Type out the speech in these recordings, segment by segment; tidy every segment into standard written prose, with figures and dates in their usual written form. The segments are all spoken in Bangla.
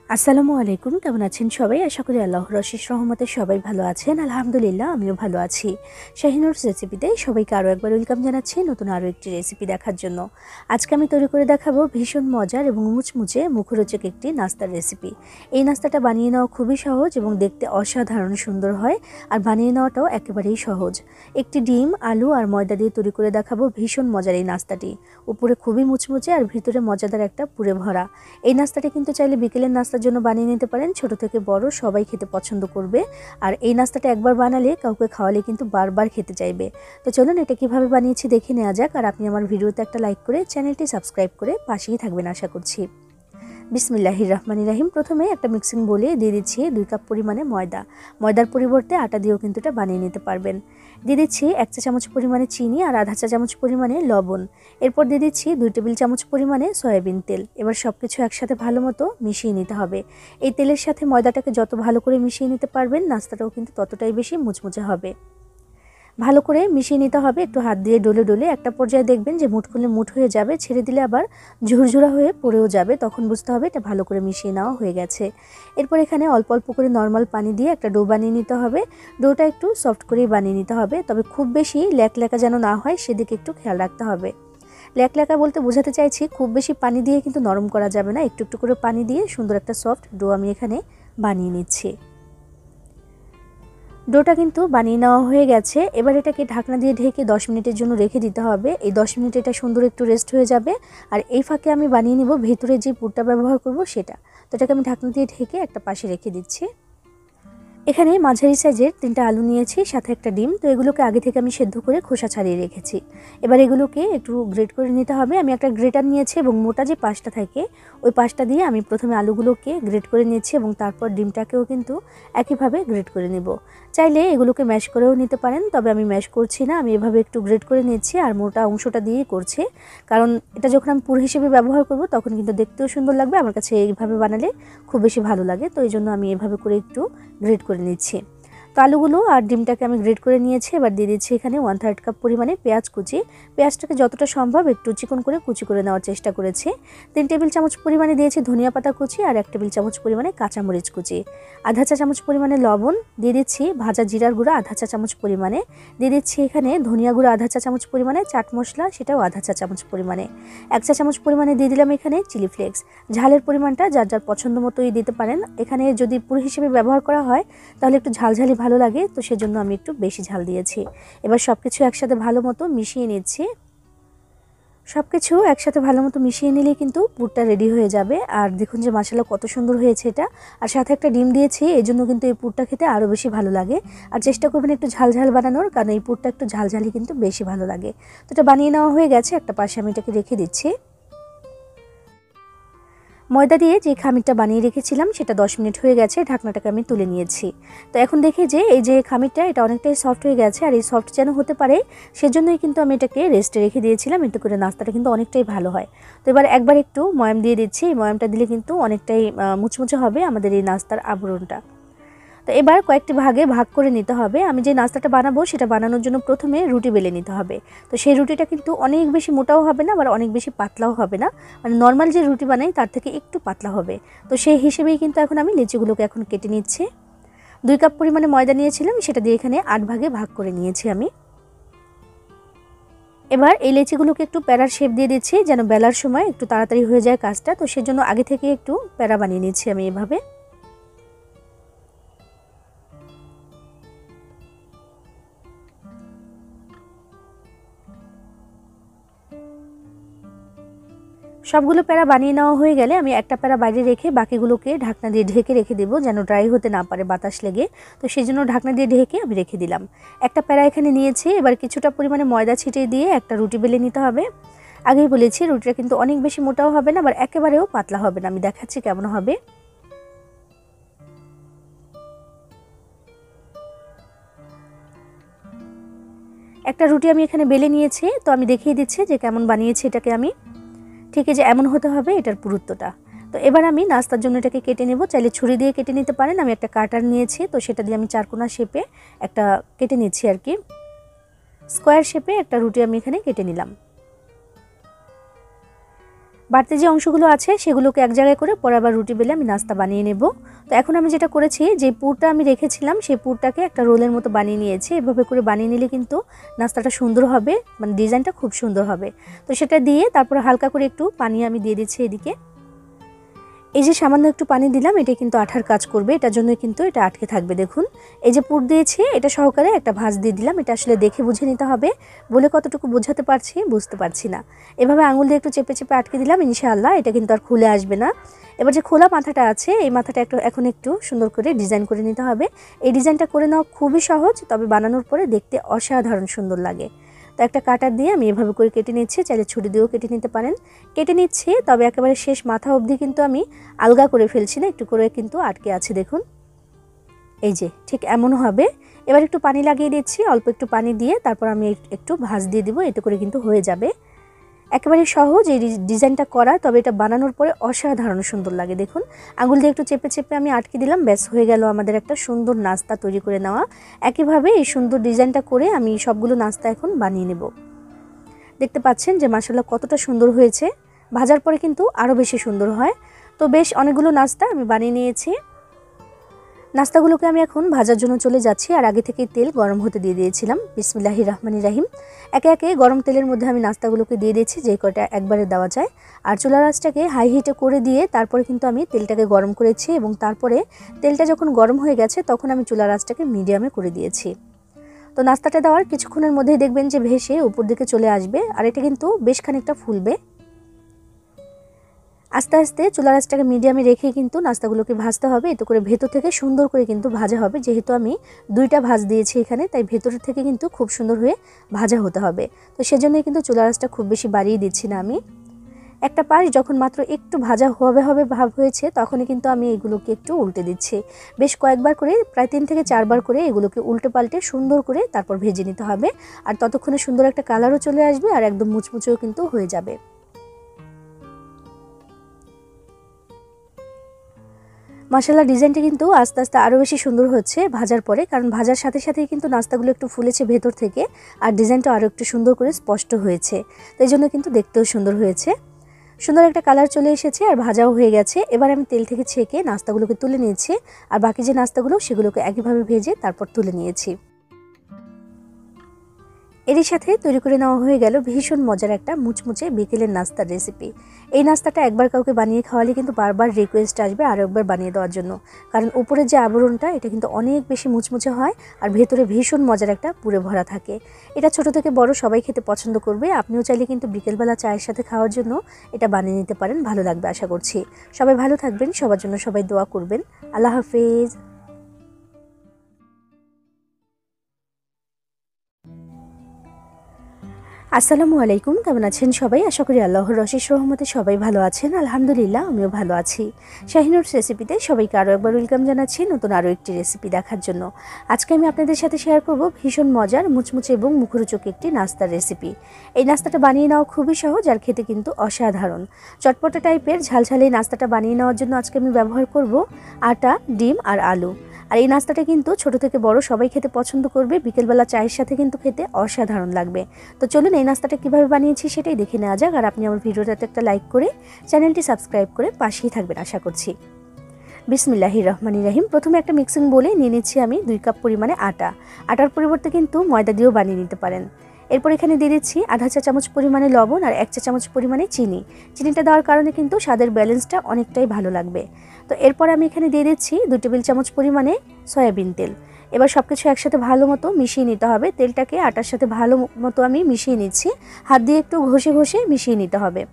আসসালামু আলাইকুম, কেমন আছেন সবাই? আশা করি আল্লাহর অশেষ রহমতে সবাই ভালো আছেন। আলহামদুলিল্লাহ, আমিও ভালো আছি। শাহিনুরস রেসিপিতে সবাইকে আরও একবার ওয়েলকাম জানাচ্ছি নতুন আরও একটি রেসিপি দেখার জন্য। আজকে আমি তৈরি করে দেখাবো ভীষণ মজার এবং মুচমুচে মুখরোচক একটি নাস্তার রেসিপি। এই নাস্তাটা বানিয়ে নেওয়া খুবই সহজ এবং দেখতে অসাধারণ সুন্দর হয়, আর বানিয়ে নেওয়াটাও একেবারেই সহজ। একটি ডিম, আলু আর ময়দা দিয়ে তৈরি করে দেখাবো ভীষণ মজার এই নাস্তাটি। উপরে খুবই মুচমুচে আর ভিতরে মজাদার একটা পুরে ভরা। এই নাস্তাটি কিন্তু চাইলে বিকেলের নাস্তার জন্য বানিয়ে নিতে পারেন। ছোট থেকে বড় সবাই খেতে পছন্দ করবে, আর এই নাস্তাটা একবার বানালে কাউকে খাওয়ালে কিন্তু বারবার খেতে চাইবে। তো চলুন এটা কিভাবে বানিয়েছি দেখে নেওয়া যাক। আর আপনি আমার ভিডিওতে একটা লাইক করে চ্যানেলটি সাবস্ক্রাইব করে পাশেই থাকবেন আশা করছি। বিসমিল্লাহির রহমানির রহিম। প্রথমে একটা মিক্সিং বোলে দিয়ে দিচ্ছি 2 কাপ পরিমাণে ময়দা। ময়দার পরিবর্তে আটা দিয়েও কিন্তু এটা বানিয়ে নিতে পারবেন। দিয়ে দিচ্ছি 1 চা চামচ পরিমাণে চিনি আর আধা চা চামচ পরিমাণে লবণ। এরপর দিয়ে দিচ্ছি 2 টেবিল চামচ পরিমাণে সয়াবিন তেল। এবার সব কিছু একসাথে ভালো মতো মিশিয়ে নিতে হবে। এই তেলের সাথে ময়দাটাকে যত ভালো করে মিশিয়ে নিতে পারবেন, নাস্তাটাও কিন্তু ততটাই বেশি মুচমুচে হবে। ভালো করে মিশিয়ে নিতে হবে, একটু হাত দিয়ে ডলে ডলে। একটা পর্যায়ে দেখবেন যে মুঠ করলে মুঠ হয়ে যাবে, ছেড়ে দিলে আবার ঝুরঝুরা হয়ে পড়েও যাবে, তখন বুঝতে হবে এটা ভালো করে মিশিয়ে নেওয়া হয়ে গেছে। এরপর এখানে অল্প অল্প করে নর্মাল পানি দিয়ে একটা ডো বানিয়ে নিতে হবে। ডোটা একটু সফট করেই বানিয়ে নিতে হবে, তবে খুব বেশি ল্যাকল্যাকা যেন না হয় সেদিকে একটু খেয়াল রাখতে হবে। ল্যাকল্যাকা বলতে বোঝাতে চাইছি খুব বেশি পানি দিয়ে কিন্তু নরম করা যাবে না, একটু একটু করে পানি দিয়ে সুন্দর একটা সফট ডো আমি এখানে বানিয়ে নিচ্ছি। ডোটা কিন্তু বানিয়ে নেওয়া হয়ে গেছে। এবার এটাকে ঢাকনা দিয়ে ঢেকে 10 মিনিটের জন্য রেখে দিতে হবে। এই 10 মিনিট এটা সুন্দর একটু রেস্ট হয়ে যাবে, আর এই ফাঁকে আমি বানিয়ে নিব ভেতরে যে পুরটা ব্যবহার করব সেটা। তো এটাকে আমি ঢাকনা দিয়ে ঢেকে একটা পাশে রেখে দিচ্ছি। এখানে মাঝারি সাইজের 3টা আলু নিয়েছি, সাথে একটা ডিম। তো এগুলোকে আগে থেকে আমি সেদ্ধ করে খোসা ছাড়িয়ে রেখেছি। এবার এগুলোকে একটু গ্রেট করে নিতে হবে। আমি একটা গ্রেটার নিয়েছি এবং মোটা যে পাশটা থাকে ওই পাশটা দিয়ে আমি প্রথমে আলুগুলোকে গ্রেট করে নিচ্ছি এবং তারপর ডিমটাকেও কিন্তু একইভাবে গ্রেট করে নিব। চাইলে এগুলোকে ম্যাশ করেও নিতে পারেন, তবে আমি ম্যাশ করছি না, আমি এভাবে একটু গ্রেট করে নিচ্ছি আর মোটা অংশটা দিয়েই করছি। কারণ এটা যখন আমি পুর হিসেবে ব্যবহার করব তখন কিন্তু দেখতেও সুন্দর লাগবে, আমার কাছে এইভাবে বানালে খুব বেশি ভালো লাগে। তো এই জন্য আমি এভাবে করে একটু গ্রেট করে নিচ্ছি। তো আলুগুলো আর ডিমটাকে আমি গ্রেট করে নিয়েছি। এবার দিয়ে দিচ্ছি এখানে 1/3 কাপ পরিমাণে পেঁয়াজ কুচি। পেঁয়াজটাকে যতটা সম্ভব একটু চিকন করে কুচি করে নেওয়ার চেষ্টা করেছি। 3 টেবিল চামচ পরিমাণে দিয়েছি ধনিয়া পাতা কুচি আর 1 টেবিল চামচ পরিমাণে কাঁচামরিচ কুচি। আধা চা চামচ পরিমাণে লবণ দিয়ে দিচ্ছি, ভাজা জিরার গুঁড়া আধা চা চামচ পরিমাণে দিয়ে দিচ্ছি, এখানে ধনিয়া গুঁড়া আধা চা চামচ পরিমাণে, চাট মশলা সেটাও আধা চা চামচ পরিমাণে, 1 চা চামচ পরিমাণে দিয়ে দিলাম এখানে চিলি ফ্লেক্স। ঝালের পরিমাণটা যার যার পছন্দ মতোই দিতে পারেন। এখানে যদি পুর হিসেবে ব্যবহার করা হয় তাহলে একটু ঝালঝালি ভালো লাগে, তো সেজন্য আমি একটু বেশি ঝাল দিয়েছি। এবার সব কিছু একসাথে ভালো মতো মিশিয়ে নিচ্ছি। সব কিছু একসাথে ভালো মতো মিশিয়ে নিলে কিন্তু পুরটা রেডি হয়ে যাবে। আর দেখুন যে মাশাআল্লাহ কত সুন্দর হয়েছে এটা, আর সাথে একটা ডিম দিয়েছি, এই জন্য কিন্তু এই পুরটা খেতে আরও বেশি ভালো লাগে। আর চেষ্টা করবেন একটু ঝালঝাল বানানোর, কারণ এই পুরটা একটু ঝালঝালি কিন্তু বেশি ভালো লাগে। তো এটা বানিয়ে নেওয়া হয়ে গেছে, একটা পাশে আমি এটাকে রেখে দিচ্ছি। ময়দা দিয়ে যে খামিরটা বানিয়ে রেখেছিলাম সেটা 10 মিনিট হয়ে গেছে, ঢাকনাটাকে আমি তুলে নিয়েছি। তো এখন দেখি যে এই যে খামিরটা এটা অনেকটাই সফট হয়ে গেছে, আর এই সফট যেন হতে পারে সেজন্যই কিন্তু আমি এটাকে রেস্টে রেখে দিয়েছিলাম, এতে করে নাস্তাটা কিন্তু অনেকটাই ভালো হয়। তো এবার একবার একটু ময়াম দিয়ে দিচ্ছি, এই ময়ামটা দিলে কিন্তু অনেকটাই মুচমুচে হবে আমাদের এই নাস্তার আবরণটা। তো এবার কয়েকটি ভাগে ভাগ করে নিতে হবে। আমি যে নাস্তাটা বানাবো সেটা বানানোর জন্য প্রথমে রুটি বেলে নিতে হবে। তো সেই রুটিটা কিন্তু অনেক বেশি মোটাও হবে না, আবার অনেক বেশি পাতলাও হবে না, মানে নর্মাল যে রুটি বানাই তার থেকে একটু পাতলা হবে। তো সেই হিসেবেই কিন্তু এখন আমি লিচিগুলোকে এখন কেটে নিচ্ছি। 2 কাপ পরিমাণে ময়দা নিয়েছিলাম, সেটা দিয়ে এখানে 8 ভাগে ভাগ করে নিয়েছি আমি। এবার এই লেচিগুলোকে একটু প্যারার শেপ দিয়ে দিচ্ছি, যেন বেলার সময় একটু তাড়াতাড়ি হয়ে যায় কাজটা। তো সেজন্য আগে থেকে একটু প্যারা বানিয়ে নিচ্ছি আমি এভাবে। সবগুলো প্যারা বানিয়ে নেওয়া হয়ে গেলে আমি একটা প্যারা বাইরে রেখে বাকিগুলোকে ঢাকনা দিয়ে ঢেকে রেখে দেবো, যেন ড্রাই হতে না পারে বাতাস লেগে। তো সেই জন্য ঢাকনা দিয়ে ঢেকে আমি রেখে দিলাম। একটা প্যারা এখানে নিয়েছি। এবার কিছুটা পরিমাণে ময়দা ছিটিয়ে দিয়ে একটা রুটি বেলে নিতে হবে। আগেই বলেছি রুটিটা কিন্তু অনেক বেশি মোটাও হবে না, আবার একেবারেও পাতলা হবে না। আমি দেখাচ্ছি কেমন হবে। একটা রুটি আমি এখানে বেলে নিয়েছি, তো আমি দেখিয়ে দিচ্ছি যে কেমন বানিয়েছি এটাকে আমি। ঠিক আছে, এমন হতে হবে এটার পুরুত্বটা। তো এবার আমি নাস্তার জন্য এটাকে কেটে নেব, চাইলে ছুরি দিয়ে কেটে নিতে পারেন। আমি একটা কাটার নিয়েছি, তো সেটা দিয়ে আমি চারকোনা শেপে একটা কেটে নিচ্ছি আর কি। স্কোয়ার শেপে একটা রুটি আমি এখানে কেটে নিলাম। বাড়তি যে অংশগুলো আছে সেগুলোকে এক জায়গায় করে পরে আবার রুটি বেলে আমি নাস্তা বানিয়ে নেব। তো এখন আমি যেটা করেছি, যে পুরটা আমি রেখেছিলাম সেই পুরটাকে একটা রোলের মতো বানিয়ে নিয়েছি। এভাবে করে বানিয়ে নিলে কিন্তু নাস্তাটা সুন্দর হবে, মানে ডিজাইনটা খুব সুন্দর হবে। তো সেটা দিয়ে তারপর হালকা করে একটু পানি আমি দিয়ে দিচ্ছি এদিকে। এই যে সামান্য একটু পানি দিলাম, এটা কিন্তু আঠার কাজ করবে, এটার জন্য কিন্তু এটা আটকে থাকবে। দেখুন এই যে পুর দিয়েছি, এটা সহকারে একটা ভাঁজ দিয়ে দিলাম। এটা আসলে দেখে বুঝে নিতে হবে, বলে কতটুকু বোঝাতে পারছি বুঝতে পারছি না। এভাবে আঙুল দিয়ে একটু চেপে চেপে আটকে দিলাম, ইনশাআল্লাহ এটা কিন্তু আর খুলে আসবে না। এবার যে খোলা মাথাটা আছে, এই মাথাটা এখন একটু সুন্দর করে ডিজাইন করে নিতে হবে। এই ডিজাইনটা করে নেওয়া খুবই সহজ, তবে বানানোর পরে দেখতে অসাধারণ সুন্দর লাগে। তো একটা কাটার দিয়ে আমি এভাবে করে কেটে নিচ্ছি, চাইলে ছুরি দিয়েও কেটে নিতে পারেন। কেটে নিচ্ছি, তবে একেবারে শেষ মাথা অবধি কিন্তু আমি আলগা করে ফেলছি না, একটু করে কিন্তু আটকে আছে। দেখুন এই যে ঠিক এমন হবে। এবার একটু পানি লাগিয়ে দিচ্ছি, অল্প একটু পানি দিয়ে তারপর আমি একটু ভাঁজ দিয়ে দিব, এতে করে কিন্তু হয়ে যাবে। একেবারে সহজ এই ডিজাইনটা করা, তবে এটা বানানোর পরে অসাধারণ সুন্দর লাগে। দেখুন আঙুল দিয়ে একটু চেপে চেপে আমি আটকে দিলাম, ব্যাস হয়ে গেল আমাদের একটা সুন্দর নাস্তা তৈরি করে নেওয়া। একইভাবে এই সুন্দর ডিজাইনটা করে আমি সবগুলো নাস্তা এখন বানিয়ে নেব। দেখতে পাচ্ছেন যে মাশাআল্লাহ কতটা সুন্দর হয়েছে, ভাজার পরে কিন্তু আরও বেশি সুন্দর হয়। তো বেশ অনেকগুলো নাস্তা আমি বানিয়ে নিয়েছি। নাস্তাগুলোকে আমি এখন ভাজার জন্য চলে যাচ্ছি, আর আগে থেকে তেল গরম হতে দিয়ে দিয়েছিলাম। বিসমিল্লাহির রহমানির রহিম। একে একে গরম তেলের মধ্যে আমি নাস্তাগুলোকে দিয়ে দিয়েছি, যে কয়টা একবারে দেওয়া যায়। আর চুলার আঁচটাকে হাই হিটে করে দিয়ে তারপরে কিন্তু আমি তেলটাকে গরম করেছি, এবং তারপরে তেলটা যখন গরম হয়ে গেছে তখন আমি চুলার আঁচটাকে মিডিয়ামে করে দিয়েছি। তো নাস্তাটা দেওয়ার কিছুক্ষণের মধ্যেই দেখবেন যে ভেসে উপর দিকে চলে আসবে, আর এটা কিন্তু বেশ খানিকটা ফুলবে। আস্তে আস্তে চুলার আঁচটাকে মিডিয়ামে রেখে কিন্তু নাস্তাগুলোকে ভাজতে হবে, এতে করে ভেতর থেকে সুন্দর করে কিন্তু ভাজা হবে। যেহেতু আমি দুইটা ভাজ দিয়েছি এখানে, তাই ভেতর থেকে কিন্তু খুব সুন্দর হয়ে ভাজা হতে হবে। তো সেজন্যই কিন্তু চুলার আঁচটা খুব বেশি বাড়িয়ে দিচ্ছি না আমি। একটা পাশ যখন মাত্র একটু ভাজা হবে ভাব হয়েছে, তখনই কিন্তু আমি এগুলোকে একটু উল্টে দিচ্ছি। বেশ কয়েকবার করে, প্রায় 3 থেকে 4 বার করে এগুলোকে উল্টে পাল্টে সুন্দর করে তারপর ভেজে নিতে হবে। আর ততক্ষণে সুন্দর একটা কালারও চলে আসবে, আর একদম মুচমুচেও কিন্তু হয়ে যাবে। মাশাআল্লাহ ডিজাইনটা কিন্তু আস্তে আস্তে আরও বেশি সুন্দর হচ্ছে ভাজার পরে, কারণ ভাজার সাথে সাথেই কিন্তু নাস্তাগুলো একটু ফুলেছে ভেতর থেকে, আর ডিজাইনটা আরও একটু সুন্দর করে স্পষ্ট হয়েছে। তাই জন্য কিন্তু দেখতেও সুন্দর হয়েছে। সুন্দর একটা কালার চলে এসেছে, আর ভাজাও হয়ে গেছে। এবার আমি তেল থেকে ছেঁকে নাস্তাগুলোকে তুলে নিয়েছি, আর বাকি যে নাস্তাগুলো সেগুলোকে একইভাবে ভেজে তারপর তুলে নিয়েছি। এরই সাথে তৈরি করে নেওয়া হয়ে গেল ভীষণ মজার একটা মুচমুচে বিকেলের নাস্তার রেসিপি। এই নাস্তাটা একবার কাউকে বানিয়ে খাওয়ালে কিন্তু বারবার রিকোয়েস্ট আসবে আরও একবার বানিয়ে দেওয়ার জন্য, কারণ উপরের যে আবরণটা এটা কিন্তু অনেক বেশি মুচমুচে হয়, আর ভেতরে ভীষণ মজার একটা পুরে ভরা থাকে। এটা ছোট থেকে বড় সবাই খেতে পছন্দ করবে। আপনিও চাইলে কিন্তু বিকেলবেলা চায়ের সাথে খাওয়ার জন্য এটা বানিয়ে নিতে পারেন, ভালো লাগবে আশা করছি। সবাই ভালো থাকবেন, সবার জন্য সবাই দোয়া করবেন। আল্লাহ হাফেজ। আসসালামু আলাইকুম, কেমন আছেন সবাই? আশা করি আল্লাহর অশেষ রহমতে সবাই ভালো আছেন। আলহামদুলিল্লাহ আমিও ভালো আছি। শাহিনুরস রেসিপিতে সবাইকে আরও একবার ওয়েলকাম জানাচ্ছি নতুন আরও একটি রেসিপি দেখার জন্য। আজকে আমি আপনাদের সাথে শেয়ার করব ভীষণ মজার মুচমুচে এবং মুখরোচক একটি নাস্তার রেসিপি। এই নাস্তাটা বানিয়ে নেওয়া খুবই সহজ, আর খেতে কিন্তু অসাধারণ। চটপটা টাইপের ঝালঝাল এই নাস্তাটা বানিয়ে নেওয়ার জন্য আজকে আমি ব্যবহার করব আটা, ডিম আর আলু। আর এই নাস্তাটা কিন্তু ছোট থেকে বড় সবাই খেতে পছন্দ করবে, বিকেলবেলা চায়ের সাথে কিন্তু খেতে অসাধারণ লাগবে। তো চলুন এই নাস্তাটা কীভাবে বানিয়েছি সেটাই দেখে নেওয়া যাক। আর আপনি আমার ভিডিওটাতে একটা লাইক করে চ্যানেলটি সাবস্ক্রাইব করে পাশেই থাকবেন আশা করছি। বিসমিল্লাহির রহমানির রহিম। প্রথমে একটা মিক্সিং বোলে নিয়ে নিচ্ছি আমি 2 কাপ পরিমাণে আটা। আটার পরিবর্তে কিন্তু ময়দা দিয়েও বানিয়ে নিতে পারেন। এরপর এখানে দিয়ে দিচ্ছি আধা চা চামচ পরিমাণে লবণ আর 1 চা চামচ পরিমাণে চিনি। চিনিটা দেওয়ার কারণে কিন্তু স্বাদের ব্যালেন্সটা অনেকটাই ভালো লাগবে। তো এরপর আমি এখানে দিয়ে দিচ্ছি 2 টেবিল চামচ পরিমাণে সয়াবিন তেল। এবার সব কিছু একসাথে ভালো মতো মিশিয়ে নিতে হবে। তেলটাকে আটার সাথে ভালো মতো আমি মিশিয়ে নিচ্ছি, হাত দিয়ে একটু ঘষে ঘষে মিশিয়ে নিতে হবে।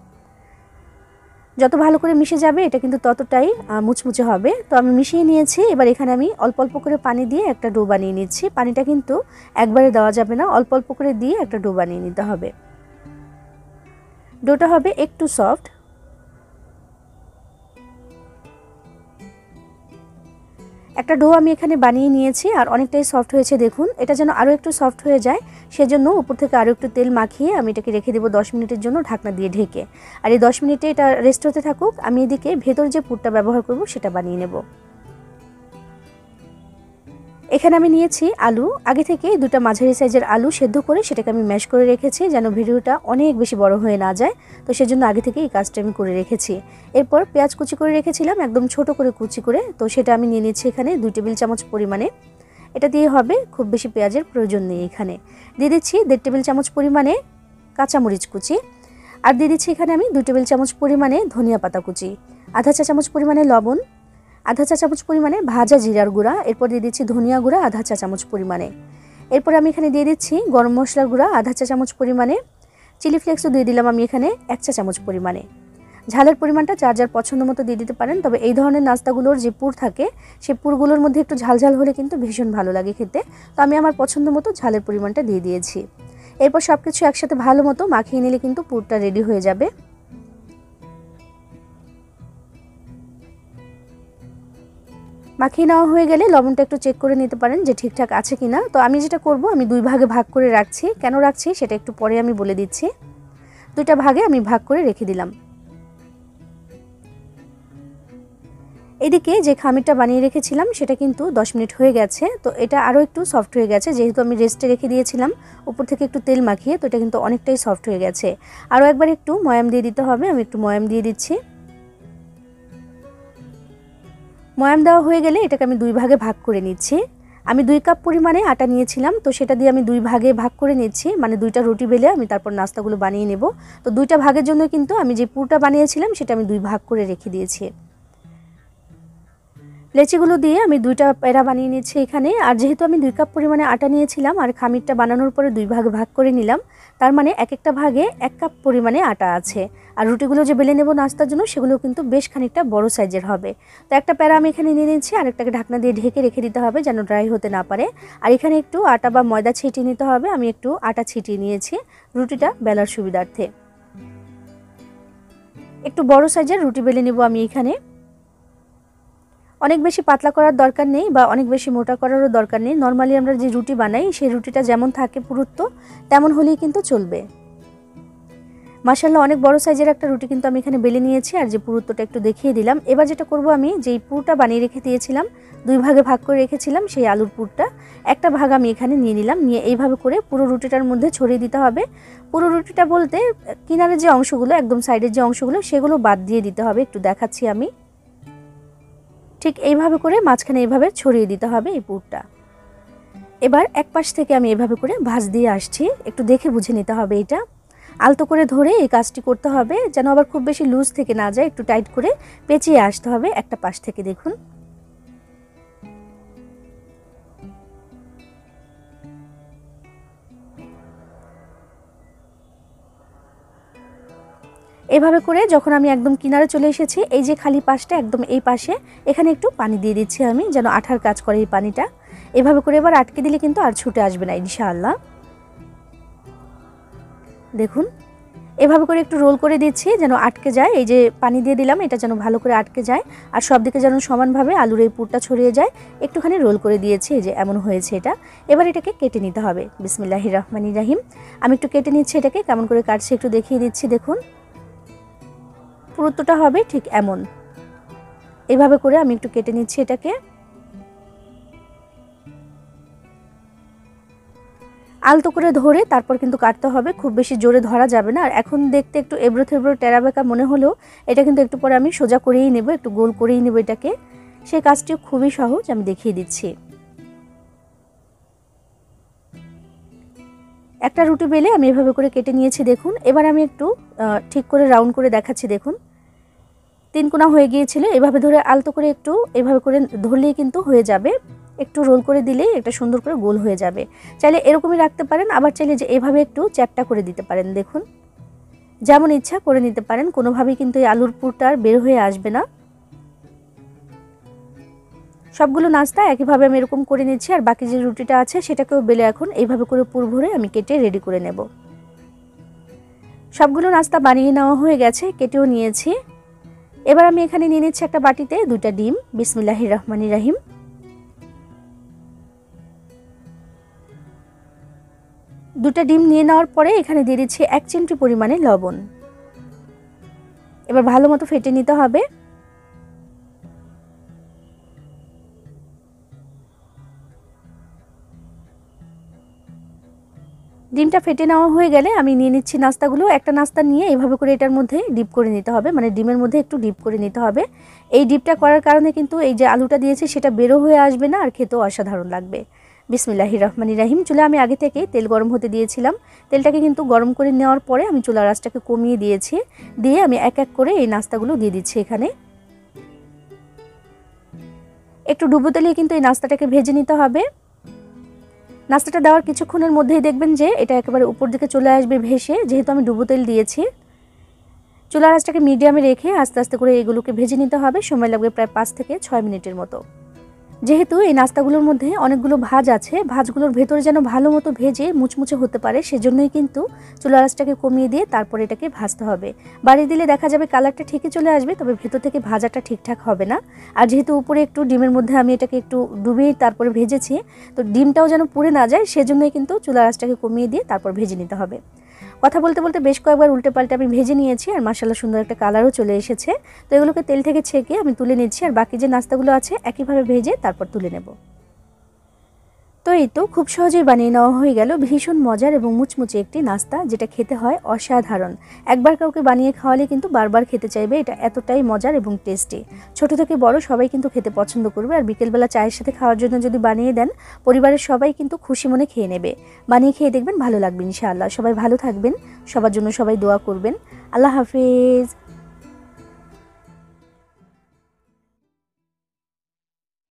যত ভালো করে মিশে যাবে এটা কিন্তু ততটাই মুচমুচে হবে। তো আমি মিশিয়ে নিয়েছি। এবার এখানে আমি অল্প অল্প করে পানি দিয়ে একটা ডো বানিয়ে নিচ্ছি। পানিটা কিন্তু একবারে দেওয়া যাবে না, অল্প অল্প করে দিয়ে একটা ডো বানিয়ে নিতে হবে। ডোটা হবে একটু সফট। একটা ডো আমি এখানে বানিয়ে নিয়েছি, আর অনেকটাই সফট হয়েছে। দেখুন এটা যেন আরও একটু সফট হয়ে যায়, সেজন্য উপর থেকে আরও একটু তেল মাখিয়ে আমি এটাকে রেখে দেবো 10 মিনিটের জন্য ঢাকনা দিয়ে ঢেকে। আর এই 10 মিনিটে এটা রেস্ট হতে থাকুক, আমি এদিকে ভেতর যে পুরটা ব্যবহার করব সেটা বানিয়ে নেব। এখানে আমি নিয়েছি আলু, আগে থেকে দুটো মাঝারি সাইজের আলু সেদ্ধ করে সেটাকে আমি ম্যাশ করে রেখেছি যেন ভিডিওটা অনেক বেশি বড় হয়ে না যায়। তো সেজন্য আগে থেকে এই কাজটা আমি করে রেখেছি। এরপর পেঁয়াজ কুচি করে রেখেছিলাম একদম ছোট করে কুচি করে, তো সেটা আমি নিয়ে নিচ্ছি এখানে 2 টেবিল চামচ পরিমাণে। এটা দিয়ে হবে, খুব বেশি পেঁয়াজের প্রয়োজন নেই। এখানে দিয়ে দিচ্ছি 1.5 টেবিল চামচ পরিমাণে কাঁচামরিচ কুচি, আর দিয়ে দিচ্ছি এখানে আমি 2 টেবিল চামচ পরিমাণে ধনিয়া পাতা কুচি, আধা চা চামচ পরিমাণে লবণ, আধা চা চামচ পরিমাণে ভাজা জিরার গুঁড়া, এরপর দিয়ে দিচ্ছি ধনিয়া গুঁড়া আধা চা চামচ পরিমাণে। এরপর আমি এখানে দিয়ে দিচ্ছি গরম মশলার গুঁড়া আধা চা চামচ পরিমাণে, চিলি ফ্লেক্সও দিয়ে দিলাম আমি এখানে 1 চা চামচ পরিমাণে। ঝালের পরিমাণটা যার যার পছন্দ মতো দিয়ে দিতে পারেন, তবে এই ধরনের নাস্তাগুলোর যে পুর থাকে সেই পুরগুলোর মধ্যে একটু ঝাল ঝাল হলে কিন্তু ভীষণ ভালো লাগে খেতে। তো আমি আমার পছন্দ মতো ঝালের পরিমাণটা দিয়ে দিয়েছি। এরপর সব কিছু একসাথে ভালো মতো মাখিয়ে নিলে কিন্তু পুরটা রেডি হয়ে যাবে। মাখিয়ে নেওয়া হয়ে গেলে লবণটা একটু চেক করে নিতে পারেন যে ঠিকঠাক আছে কিনা। তো আমি যেটা করব, আমি 2 ভাগে ভাগ করে রাখছি। কেন রাখছি সেটা একটু পরে আমি বলে দিচ্ছি। 2টা ভাগে আমি ভাগ করে রেখে দিলাম। এদিকে যে খামিরটা বানিয়ে রেখেছিলাম সেটা কিন্তু 10 মিনিট হয়ে গেছে। তো এটা আরও একটু সফট হয়ে গেছে, যেহেতু আমি রেস্টে রেখে দিয়েছিলাম উপর থেকে একটু তেল মাখিয়ে, তো এটা কিন্তু অনেকটাই সফট হয়ে গেছে। আরও একবার একটু ময়াম দিয়ে দিতে হবে, আমি একটু ময়াম দিয়ে দিচ্ছি। ময়াম দেওয়া হয়ে গেলে এটাকে আমি 2 ভাগে ভাগ করে নিচ্ছি। আমি 2 কাপ পরিমাণে আটা নিয়েছিলাম, তো সেটা দিয়ে আমি 2 ভাগে ভাগ করে নিচ্ছি, মানে 2টা রুটি বেলে আমি তারপর নাস্তাগুলো বানিয়ে নেব। তো 2টা ভাগের জন্য কিন্তু আমি যে পুরটা বানিয়েছিলাম সেটা আমি 2 ভাগ করে রেখে দিয়েছি। লেচিগুলো দিয়ে আমি 2টা পেড়া বানিয়ে নিচ্ছি এখানে। আর যেহেতু আমি 2 কাপ পরিমাণে আটা নিয়েছিলাম আর খামিরটা বানানোর পরে 2 ভাগে ভাগ করে নিলাম, তার মানে এক একটা ভাগে 1 কাপ পরিমাণে আটা আছে। আর রুটিগুলো যে বেলে নেব নাস্তার জন্য সেগুলো কিন্তু বেশ খানিকটা বড় সাইজের হবে। তো একটা প্যারা আমি এখানে নিয়ে নিচ্ছি, আর একটাকে ঢাকনা দিয়ে ঢেকে রেখে দিতে হবে যেন ড্রাই হতে না পারে। আর এখানে একটু আটা বা ময়দা ছিটিয়ে নিতে হবে, আমি একটু আটা ছিটিয়ে নিয়েছি রুটিটা বেলার সুবিধার্থে। একটু বড় সাইজের রুটি বেলে নেব আমি এখানে। অনেক বেশি পাতলা করার দরকার নেই বা অনেক বেশি মোটা করারও দরকার নেই। নর্মালি আমরা যে রুটি বানাই সেই রুটিটা যেমন থাকে পুরুত্ব তেমন হলেই কিন্তু চলবে। মাশাআল্লাহ অনেক বড় সাইজের একটা রুটি কিন্তু আমি এখানে বেলে নিয়েছি, আর যে পুরুত্বটা একটু দেখিয়ে দিলাম। এবার যেটা করব, আমি যেই পুরটা বানিয়ে রেখে দিয়েছিলাম 2 ভাগে ভাগ করে রেখেছিলাম সেই আলুর পুরটা একটা ভাগ আমি এখানে নিয়ে নিলাম। নিয়ে এইভাবে করে পুরো রুটিটার মধ্যে ছড়িয়ে দিতে হবে। পুরো রুটিটা বলতে কিনারের যে অংশগুলো, একদম সাইডের যে অংশগুলো সেগুলো বাদ দিয়ে দিতে হবে। একটু দেখাচ্ছি আমি। ঠিক এইভাবে করে মাঝখানে এইভাবে ছড়িয়ে দিতে হবে এই পুরটা। এবার এক পাশ থেকে আমি এভাবে করে ভাঁজ দিয়ে আসছি, একটু দেখে বুঝে নিতে হবে। এটা আলতো করে ধরে এই কাজটি করতে হবে যেন আবার খুব বেশি লুজ থেকে না যায়, একটু টাইট করে পেঁচিয়ে আসতে হবে একটা পাশ থেকে। দেখুন এভাবে করে যখন আমি একদম কিনারে চলে এসেছি, এই যে খালি পাশটা একদম এই পাশে, এখানে একটু পানি দিয়ে দিচ্ছি আমি যেন আঠার কাজ করে এই পানিটা। এভাবে করে এবার আটকে দিলে কিন্তু আর ছুটে আসবে না ইনশাআল্লাহ। দেখুন এভাবে করে একটু রোল করে দিচ্ছি যেন আটকে যায়। এই যে পানি দিয়ে দিলাম এটা যেন ভালো করে আটকে যায়, আর সব দিকে যেন সমানভাবে আলুর এই পুরটা ছড়িয়ে যায়। একটুখানি রোল করে দিয়েছি, এই যে এমন হয়েছে এটা। এবার এটাকে কেটে নিতে হবে। বিসমিল্লাহির রহমানির রহিম। আমি একটু কেটে নিচ্ছি এটাকে, কেমন করে কাটছি একটু দেখিয়ে দিচ্ছি। দেখুন পুরুত্বটা হবে ঠিক এমন। এভাবে করে আমি একটু কেটে নিচ্ছি এটাকে। আলতো করে ধরে তারপর কিন্তু কাটতে হবে, খুব বেশি জোরে ধরা যাবে না। আর এখন দেখতে একটু এবড়ো থেবড়ো টেরাবেকা মনে হলেও এটা কিন্তু একটু পরে আমি সোজা করেই নেব, একটু গোল করেই নেব এটাকে। সেই কাজটিও খুবই সহজ, আমি দেখিয়ে দিচ্ছি। একটা রুটি বেলে আমি এভাবে করে কেটে নিয়েছি দেখুন। এবার আমি একটু ঠিক করে রাউন্ড করে দেখাচ্ছি। দেখুন 3 কোণা হয়ে গিয়েছিল, এভাবে ধরে আলতো করে একটু এভাবে করে ধরলেই কিন্তু হয়ে যাবে। একটু রোল করে দিলেই এটা সুন্দর করে গোল হয়ে যাবে। চাইলে এরকমই রাখতে পারেন, আবার চাইলে যে এভাবে একটু চ্যাপ্টা করে দিতে পারেন। দেখুন যেমন ইচ্ছা করে নিতে পারেন, কোনোভাবেই কিন্তু এই আলুর পুরটা আর বের হয়ে আসবে না। সবগুলো নাস্তা একইভাবে আমি এরকম করে নিচ্ছি, আর বাকি যে রুটিটা আছে সেটাকেও বেলে এখন এইভাবে করে পুর ভরে আমি কেটে রেডি করে নেব। সবগুলো নাস্তা বানিয়ে নেওয়া হয়ে গেছে, কেটেও নিয়েছি। এবার আমি এখানে নিয়ে নিচ্ছি একটা বাটিতে 2টা ডিম। বিসমিল্লাহির রহমানির রহিম। 2টা ডিম নিয়ে নেওয়ার পরে এখানে দিয়ে দিচ্ছি 1 চিমটি পরিমাণে লবণ। এবার ভালো মতো ফেটে নিতে হবে। ডিমটা ফেটে নেওয়া হয়ে গেলে আমি নিয়ে নিচ্ছি নাস্তাগুলো। একটা নাস্তা নিয়ে এভাবে করে এটার মধ্যে ডিপ করে নিতে হবে, মানে ডিমের মধ্যে একটু ডিপ করে নিতে হবে। এই ডিপটা করার কারণে কিন্তু এই যে আলুটা দিয়েছি সেটা বেরো হয়ে আসবে না, আর খেতেও অসাধারণ লাগবে। বিসমিল্লাহির রহমানির রহিম। চুলা আমি আগে থেকে তেল গরম হতে দিয়েছিলাম। তেলটাকে কিন্তু গরম করে নেওয়ার পরে আমি চুলার আঁচটাকে কমিয়ে দিয়েছি। দিয়ে আমি এক এক করে এই নাস্তাগুলো দিয়ে দিচ্ছি এখানে। একটু ডুবো তেলে কিন্তু এই নাস্তাটাকে ভেজে নিতে হবে। নাস্তাটা দেওয়ার কিছুক্ষণের মধ্যেই দেখবেন যে এটা একেবারে উপর দিকে চলে আসবে ভেসে, যেহেতু আমি ডুবো তেল দিয়েছি। চুলার আঁচটাকে মিডিয়ামে রেখে আস্তে আস্তে করে এগুলোকে ভেজে নিতে হবে। সময় লাগবে প্রায় 5 থেকে 6 মিনিটের মতো। যেহেতু এই নাস্তাগুলোর মধ্যে অনেকগুলো ভাজ আছে, ভাজগুলোর ভেতরে যেন ভালো মতো ভেজে মুচমুচে হতে পারে, সেজন্যই কিন্তু চুলার আঁচটাকে কমিয়ে দিয়ে তারপর এটাকে ভাজতে হবে। বাড়িয়ে দিলে দেখা যাবে কালারটা ঠিকই চলে আসবে, তবে ভেতর থেকে ভাজাটা ঠিকঠাক হবে না। আর যেহেতু উপরে একটু ডিমের মধ্যে আমি এটাকে একটু ডুবিয়ে তারপরে ভেজেছি, তো ডিমটাও যেন পুড়ে না যায়, সেজন্যই কিন্তু চুলার আঁচটাকে কমিয়ে দিয়ে তারপর ভেজে নিতে হবে। কথা বলতে বলতে বেশ কয়েকবার উল্টে পাল্টে আমি ভেজে নিয়েছি, আর মাশাআল্লাহ সুন্দর একটা কালারও চলে এসেছে। তো এগুলোকে তেল থেকে ছেঁকে আমি তুলে নিচ্ছি, আর বাকি যে নাস্তাগুলো আছে একইভাবে ভেজে তারপর তুলে নেব। তো এই তো খুব সহজেই বানিয়ে নেওয়া হয়ে গেল ভীষণ মজার এবং মুচমুচে একটি নাস্তা, যেটা খেতে হয় অসাধারণ। একবার কাউকে বানিয়ে খাওয়ালে কিন্তু বারবার খেতে চাইবে, এটা এতটাই মজার এবং টেস্টি। ছোট থেকে বড় সবাই কিন্তু খেতে পছন্দ করবে। আর বিকেলবেলা চায়ের সাথে খাওয়ার জন্য যদি বানিয়ে দেন, পরিবারের সবাই কিন্তু খুশি মনে খেয়ে নেবে। বানিয়ে খেয়ে দেখবেন ভালো লাগবে ইনশাআল্লাহ। সবাই ভালো থাকবেন, সবার জন্য সবাই দোয়া করবেন। আল্লাহ হাফেজ।